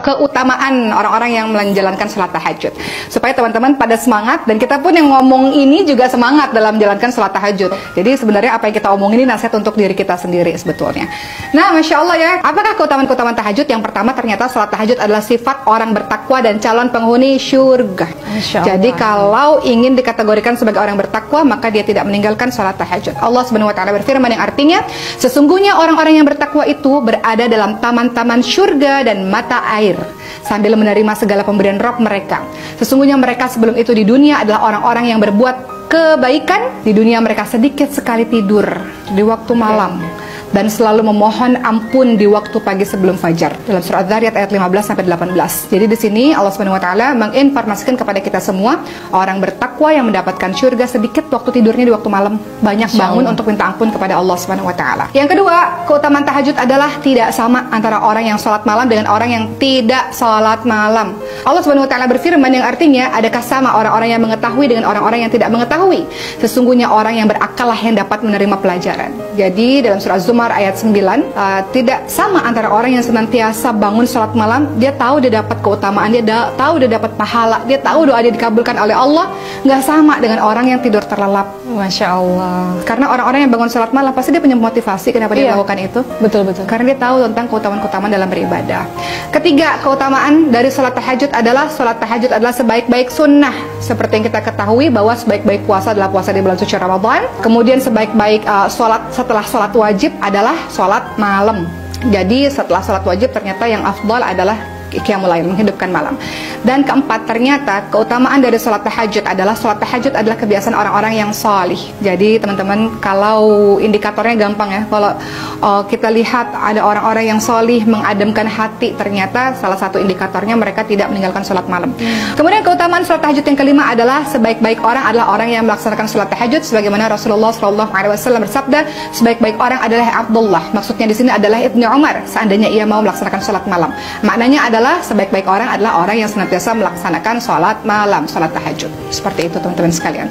keutamaan orang-orang yang menjalankan sholat tahajud, supaya teman-teman pada semangat, dan kita pun yang ngomong ini juga semangat dalam menjalankan sholat tahajud. Jadi sebenarnya apa yang kita omongin ini nasihat untuk diri kita sendiri sebetulnya. Nah, Masya Allah ya, apakah keutamaan-keutamaan tahajud? Yang pertama, ternyata sholat tahajud adalah sifat orang bertakwa dan calon penghuni syurga. Jadi kalau ingin dikategorikan sebagai orang bertakwa, maka dia tidak meninggalkan sholat tahajud. Allah Subhanahu wa Ta'ala berfirman yang artinya, sesungguhnya orang-orang yang bertakwa itu berada dalam taman-taman syurga dan mata air, sambil menerima segala pemberian Rabb mereka. Sesungguhnya mereka sebelum itu di dunia adalah orang-orang yang berbuat kebaikan. Di dunia mereka sedikit sekali tidur di waktu malam, dan selalu memohon ampun di waktu pagi sebelum fajar. Dalam surah Az-Zariyat ayat 15-18. Jadi di sini Allah Subhanahu wa Ta'ala menginformasikan kepada kita semua, orang bertakwa yang mendapatkan syurga sedikit waktu tidurnya di waktu malam, banyak bangun untuk minta ampun kepada Allah Subhanahu wa Ta'ala. Yang kedua, keutamaan tahajud adalah tidak sama antara orang yang sholat malam dengan orang yang tidak sholat malam. Allah Subhanahu wa Ta'ala berfirman yang artinya, adakah sama orang-orang yang mengetahui dengan orang-orang yang tidak mengetahui? Sesungguhnya orang yang berakal lah yang dapat menerima pelajaran. Jadi dalam surah Az-Zumar ayat 9, tidak sama antara orang yang senantiasa bangun sholat malam, dia tahu dia dapat keutamaan, dia tahu dia dapat pahala, dia tahu doa dia dikabulkan oleh Allah, nggak sama dengan orang yang tidur terlelap. Masya Allah. Karena orang-orang yang bangun sholat malam pasti dia punya motivasi kenapa dia melakukan itu. Betul-betul. Karena dia tahu tentang keutamaan-keutamaan dalam beribadah. Ketiga, keutamaan dari sholat tahajud adalah sebaik-baik sunnah. Seperti yang kita ketahui bahwa sebaik-baik puasa adalah puasa di bulan suci Ramadan. Kemudian sebaik-baik sholat setelah sholat wajib adalah sholat malam. Jadi setelah sholat wajib ternyata yang afdal adalah qiyamul lail, menghidupkan malam. Dan keempat, ternyata keutamaan dari sholat tahajud adalah kebiasaan orang-orang yang salih. Jadi teman-teman, kalau indikatornya gampang ya, kalau kita lihat ada orang-orang yang salih mengademkan hati, ternyata salah satu indikatornya mereka tidak meninggalkan sholat malam. Kemudian keutamaan sholat tahajud yang kelima adalah sebaik-baik orang adalah orang yang melaksanakan sholat tahajud, sebagaimana Rasulullah SAW bersabda, sebaik-baik orang adalah Abdullah. Maksudnya di sini adalah Ibnu Umar, seandainya ia mau melaksanakan sholat malam. Maknanya adalah sebaik-baik orang adalah orang yang senantiasa melaksanakan sholat malam, sholat tahajud. Seperti itu teman-teman sekalian.